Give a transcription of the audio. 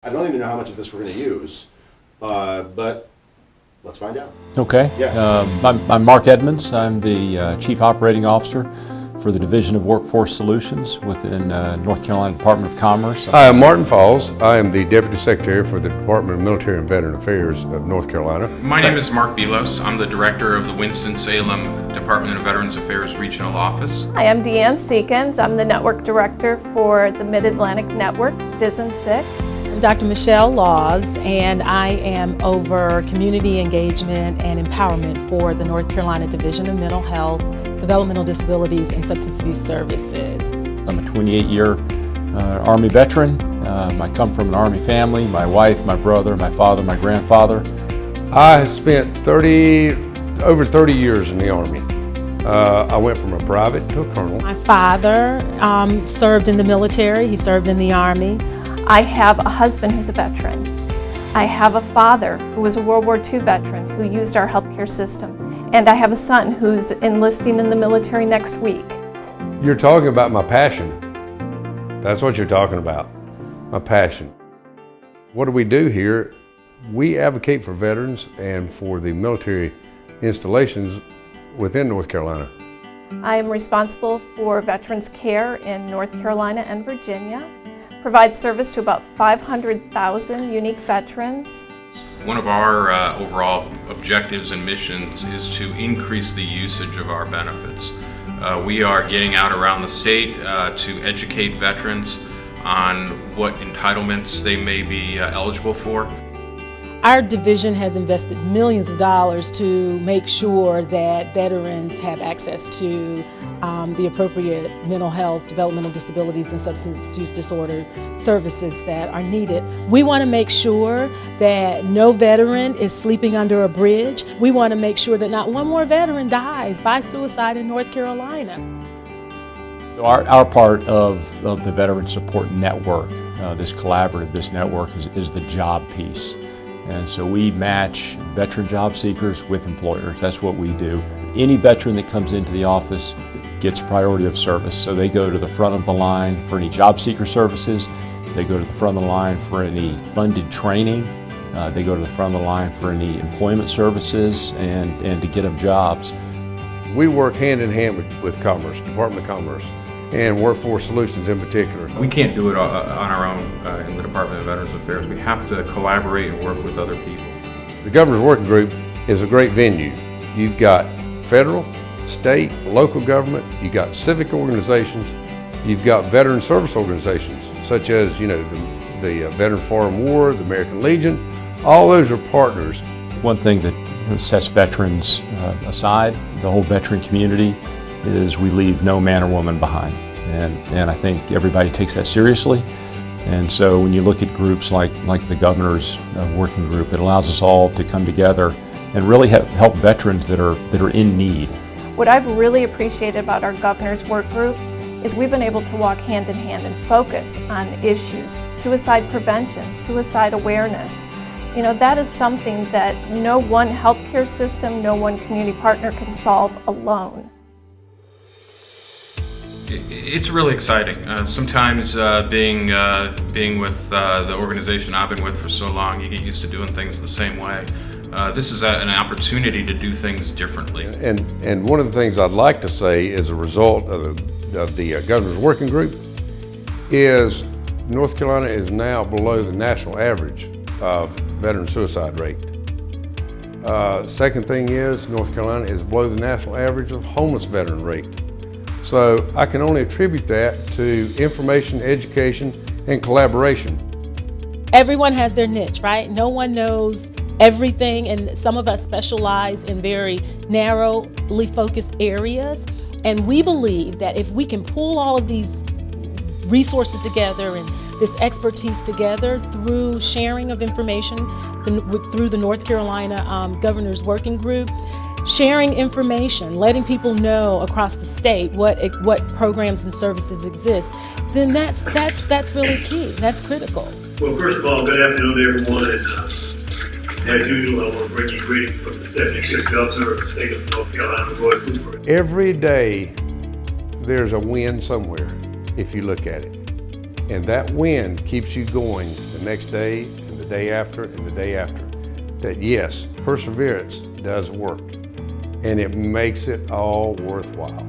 I don't even know how much of this we're going to use, but let's find out. Okay. Yeah. I'm Mark Edmonds. I'm the Chief Operating Officer for the Division of Workforce Solutions within North Carolina Department of Commerce. Hi, I'm Martin Falls. I am the Deputy Secretary for the Department of Military and Veteran Affairs of North Carolina. My name is Mark Belos. I'm the Director of the Winston-Salem Department of Veterans Affairs Regional Office. Hi, I'm Deanne Seekins. I'm the Network Director for the Mid-Atlantic Network, DISN 6. I'm Dr. Michelle Laws, and I am over community engagement and empowerment for the North Carolina Division of Mental Health, Developmental Disabilities, and Substance Abuse Services. I'm a 28-year Army veteran. I come from an Army family. My wife, my brother, my father, my grandfather. I spent over 30 years in the Army. I went from a private to a colonel. My father served in the military. He served in the Army. I have a husband who's a veteran. I have a father who was a World War II veteran who used our healthcare system. And I have a son who's enlisting in the military next week. You're talking about my passion. That's what you're talking about, my passion. What do we do here? We advocate for veterans and for the military installations within North Carolina. I am responsible for veterans care in North Carolina and Virginia, provide service to about 500,000 unique veterans. One of our overall objectives and missions is to increase the usage of our benefits. We are getting out around the state to educate veterans on what entitlements they may be eligible for. Our division has invested millions of dollars to make sure that veterans have access to the appropriate mental health, developmental disabilities, and substance use disorder services that are needed. We want to make sure that no veteran is sleeping under a bridge. We want to make sure that not one more veteran dies by suicide in North Carolina. So our part of the Veteran Support Network, this collaborative, this network is the job piece. And so we match veteran job seekers with employers. That's what we do. Any veteran that comes into the office gets priority of service. So they go to the front of the line for any job seeker services. They go to the front of the line for any funded training. They go to the front of the line for any employment services and to get them jobs. We work hand in hand with Commerce, Department of Commerce, and Workforce Solutions in particular. We can't do it on our own in the Department of Veterans Affairs. We have to collaborate and work with other people. The Governor's Working Group is a great venue. You've got federal, state, local government, you've got civic organizations, you've got veteran service organizations such as the Veterans Foreign War, the American Legion. All those are partners. One thing that sets veterans aside, the whole veteran community, is we leave no man or woman behind. And I think everybody takes that seriously. And so when you look at groups like the Governor's Working Group, it allows us all to come together and really help veterans that are in need. What I've really appreciated about our Governor's Work Group is we've been able to walk hand in hand and focus on issues, suicide prevention, suicide awareness. That is something that no one healthcare system, no one community partner can solve alone. It's really exciting. Sometimes being with the organization I've been with for so long, you get used to doing things the same way. This is an opportunity to do things differently. And one of the things I'd like to say as a result of the Governor's Working Group is North Carolina is now below the national average of veteran suicide rate. Second thing is North Carolina is below the national average of homeless veteran rate. So I can only attribute that to information, education, and collaboration. Everyone has their niche, right? No one knows everything, and some of us specialize in very narrowly focused areas. And we believe that if we can pull all of these resources together and this expertise together through sharing of information through the North Carolina Governor's Working Group, sharing information, letting people know across the state what programs and services exist, then that's really key. That's critical. Well, first of all, good afternoon, everyone. And as usual, I want to bring you greetings from the 75th Governor of the state of North Carolina, Roy Cooper. Every day, there's a win somewhere, if you look at it. And that win keeps you going the next day and the day after and the day after. That yes, perseverance does work, and it makes it all worthwhile.